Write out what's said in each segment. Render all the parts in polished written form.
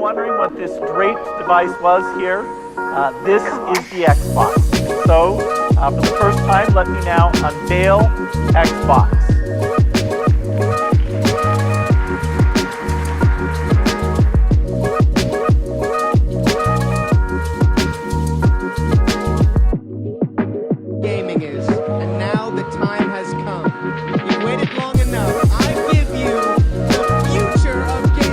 wondering what this draped device was here, this is the Xbox. So, for the first time, let me now unveil Xbox. Gaming is, and now the time has come. You've waited long enough. I give you the future of gaming.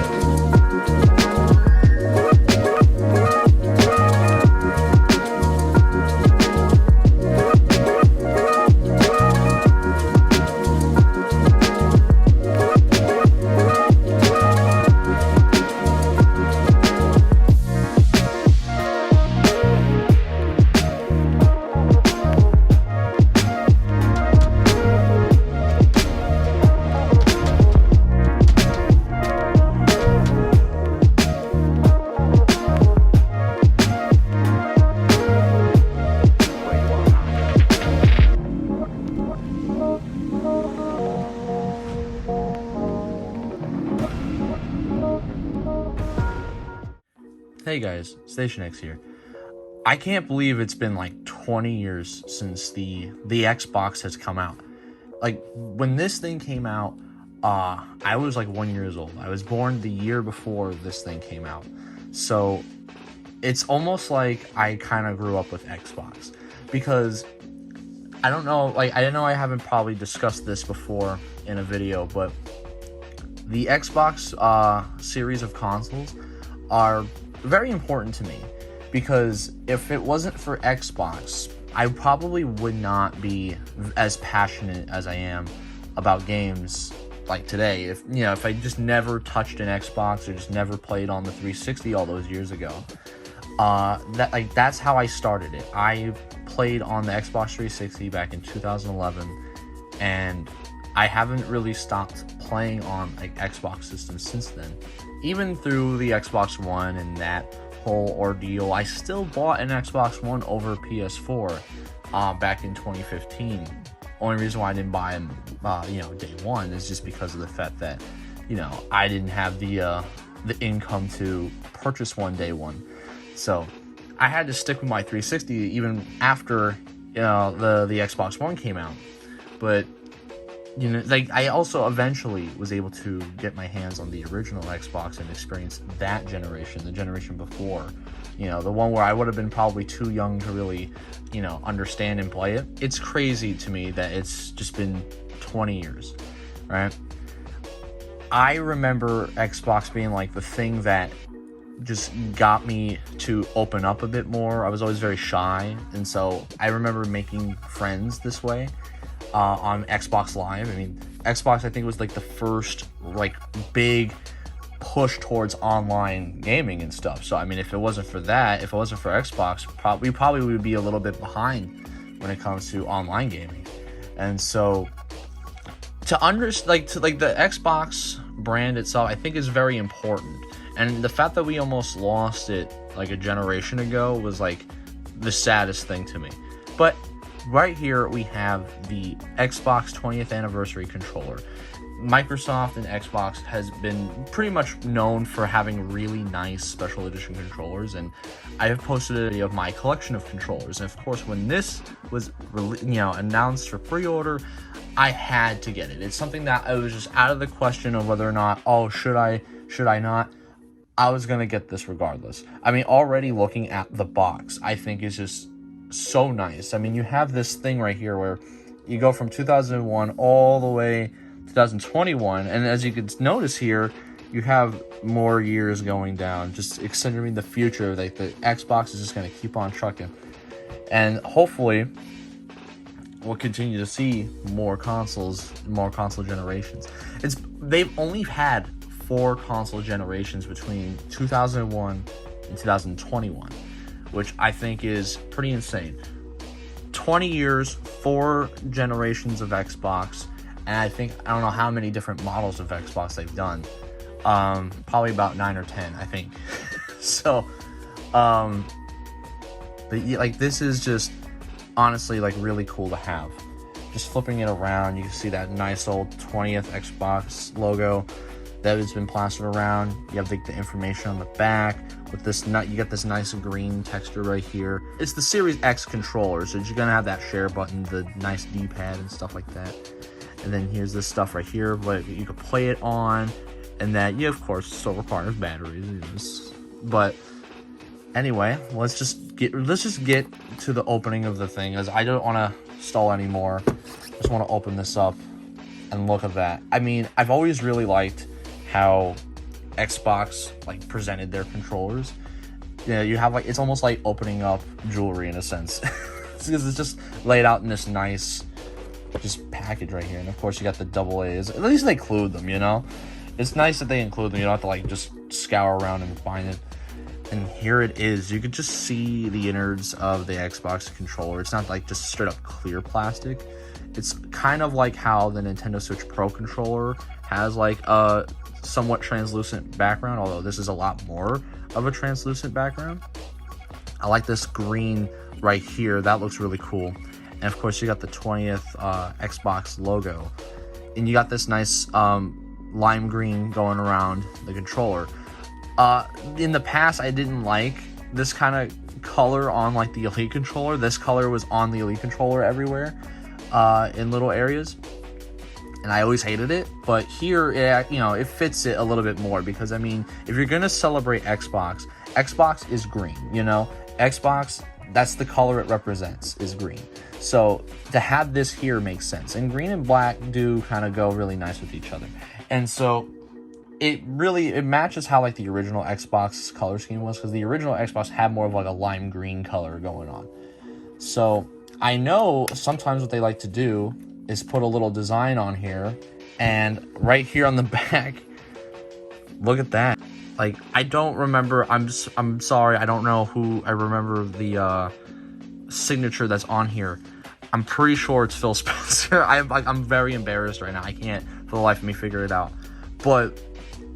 Hey guys, Station X here. I can't believe it's been like 20 years since the Xbox has come out. Like, when this thing came out, I was like 1 year old. I was born the year before this thing came out. So it's almost like I kind of grew up with Xbox. Because I don't know, like, I know I haven't probably discussed this before in a video, but the Xbox series of consoles are very important to me, because if it wasn't for Xbox, I probably would not be as passionate as I am about games like today. If I just never touched an Xbox or just never played on the 360 all those years ago, that's how I started it. I played on the Xbox 360 back in 2011, and I haven't really stopped playing on like Xbox systems since then. Even through the Xbox One and that whole ordeal, I still bought an Xbox One over PS4 back in 2015. Only reason why I didn't buy them, day one is just because of the fact that, I didn't have the income to purchase one day one. So I had to stick with my 360 even after, the Xbox One came out. But I also eventually was able to get my hands on the original Xbox and experience that generation, the generation before, the one where I would have been probably too young to really, understand and play it. It's crazy to me that it's just been 20 years, right? I remember Xbox being like the thing that just got me to open up a bit more. I was always very shy, and so I remember making friends this way. On Xbox Live. I mean, Xbox, I think, was like the first big push towards online gaming and stuff. So I mean, if it wasn't for that, if it wasn't for Xbox, we probably would be a little bit behind when it comes to online gaming. And so to understand, the Xbox brand itself, I think, is very important. And the fact that we almost lost it like a generation ago was like the saddest thing to me. But right here we have the Xbox 20th anniversary controller. Microsoft and Xbox has been pretty much known for having really nice special edition controllers, and I have posted a video of my collection of controllers. And of course, when this was announced for pre-order, I had to get it. It's something that I was just out of the question of whether or not, should I not? I was gonna get this regardless. I mean, already looking at the box, I think is just so nice. I mean, you have this thing right here where you go from 2001 all the way 2021, and as you can notice here, you have more years going down, just considering the future. Like, the Xbox is just going to keep on trucking, and hopefully we'll continue to see more console generations. They've only had 4 console generations between 2001 and 2021, which I think is pretty insane. 20 years, 4 generations of Xbox, and I don't know how many different models of Xbox they've done. Probably about 9 or 10, I think. So, this is just honestly really cool to have. Just flipping it around, you can see that nice old 20th Xbox logo. that has been plastered around. You have like the information on the back with this nut. You get this nice green texture right here. It's the Series X controller, so you're gonna have that share button, the nice D-pad and stuff like that. And then here's this stuff right here, but you can play it on, and that, yeah, of course, still requires batteries. But anyway, let's just get to the opening of the thing, as I don't want to stall anymore. I just want to open this up and look at that. I mean, I've always really liked how Xbox like presented their controllers. You know, you have like, it's almost like opening up jewelry in a sense, because it's just laid out in this nice just package right here. And of course you got the double A's. At least they include them, you know. It's nice that they include them. You don't have to like just scour around and find it. And here it is. You can just see the innards of the Xbox controller. It's not like just straight up clear plastic. It's kind of like how the Nintendo Switch Pro controller has like a somewhat translucent background, although this is a lot more of a translucent background. I like this green right here. That looks really cool. And of course you got the 20th Xbox logo. And you got this nice lime green going around the controller. In the past, I didn't like this kind of color on like the Elite controller. This color was on the Elite controller everywhere in little areas, and I always hated it. But here, it fits it a little bit more, because I mean, if you're gonna celebrate Xbox, Xbox is green. You know, Xbox, that's the color it represents, is green. So to have this here makes sense, and green and black do kind of go really nice with each other, and so it matches how like the original Xbox color scheme was, because the original Xbox had more of like a lime green color going on. So I know sometimes what they like to do is put a little design on here, and right here on the back, look at that. Like, I don't remember, I'm sorry, I don't know who, I remember the signature that's on here. I'm pretty sure it's Phil Spencer. I'm very embarrassed right now. I can't for the life of me figure it out. But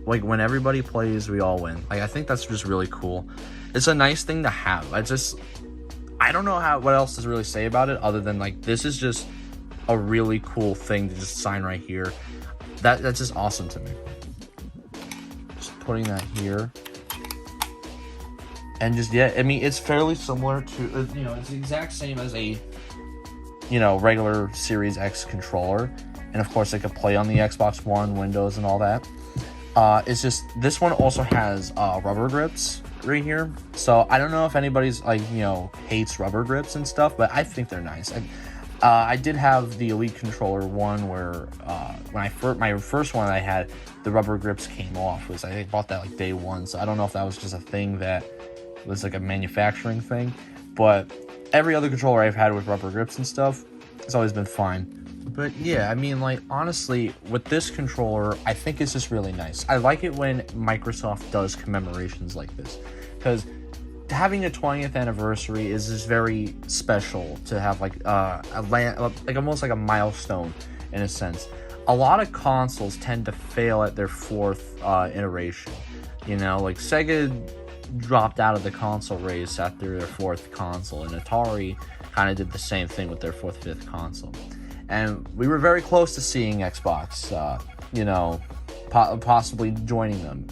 like, when everybody plays, we all win. Like, I think that's just really cool. It's a nice thing to have. I don't know what else to really say about it, other than like, this is just a really cool thing to just sign right here. That's just awesome to me. Just putting that here. And just, yeah, I mean, it's fairly similar to, it's the exact same as a, regular Series X controller. And of course, they could play on the Xbox One, Windows, and all that. It's just, this one also has rubber grips right here. So I don't know if anybody's like, hates rubber grips and stuff, but I think they're nice. I did have the Elite controller one where when my first one I had, the rubber grips came off. I bought that like day one, so I don't know if that was just a thing that was like a manufacturing thing, but every other controller I've had with rubber grips and stuff, it's always been fine. But yeah, I mean, like, honestly, with this controller, I think it's just really nice. I like it when Microsoft does commemorations like this, because having a 20th anniversary is just very special to have like almost like a milestone in a sense. A lot of consoles tend to fail at their fourth iteration. Like Sega dropped out of the console race after their fourth console, and Atari kind of did the same thing with their fifth console. And we were very close to seeing Xbox, possibly joining them,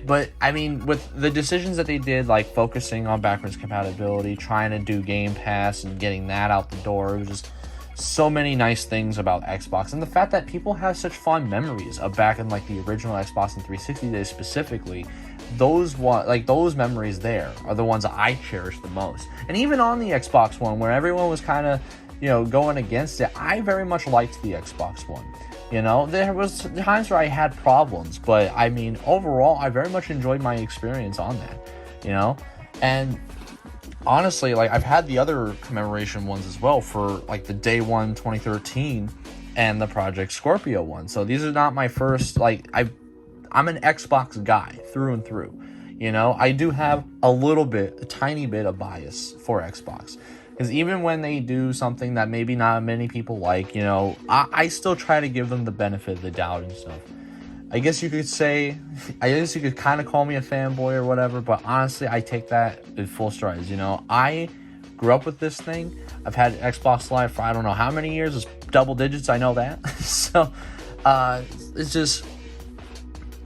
But, I mean, with the decisions that they did, like focusing on backwards compatibility, trying to do Game Pass and getting that out the door, it was just so many nice things about Xbox. And the fact that people have such fond memories of back in, like, the original Xbox and 360 days specifically, those memories there are the ones that I cherish the most. And even on the Xbox One, where everyone was kind of, going against it, I very much liked the Xbox One. There was times where I had problems, but I mean, overall, I very much enjoyed my experience on that, and honestly, like, I've had the other commemoration ones as well for like the Day One 2013 and the Project Scorpio one. So these are not my first, like, I'm an Xbox guy through and through, I do have a tiny bit of bias for Xbox. Because even when they do something that maybe not many people like, I still try to give them the benefit of the doubt and stuff. I guess you could kind of call me a fanboy or whatever, but honestly, I take that in full strides. I grew up with this thing. I've had Xbox Live for I don't know how many years. It's double digits, I know that. So, it's just,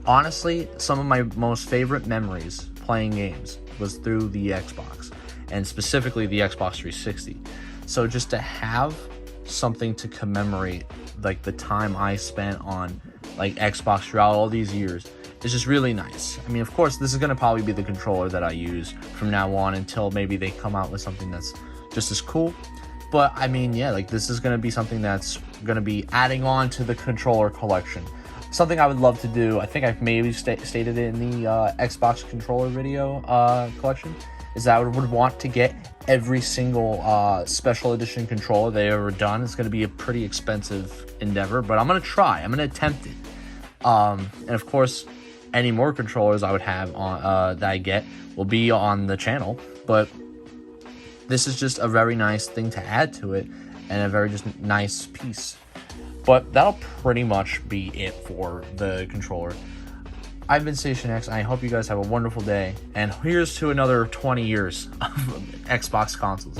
honestly, some of my most favorite memories playing games was through the Xbox, and specifically the Xbox 360. So just to have something to commemorate like the time I spent on like Xbox throughout all these years is just really nice. I mean, of course, this is going to probably be the controller that I use from now on until maybe they come out with something that's just as cool. But I mean, yeah, like this is going to be something that's going to be adding on to the controller collection. Something I would love to do, I think I've maybe stated it in the Xbox controller video collection, is that I would want to get every single special edition controller they ever done. It's going to be a pretty expensive endeavor, but I'm going to try. I'm going to attempt it. And of course, any more controllers I would have on that I get will be on the channel. But this is just a very nice thing to add to it, and a very just nice piece. But that'll pretty much be it for the controller. I've been Station X, and I hope you guys have a wonderful day. And here's to another 20 years of Xbox consoles.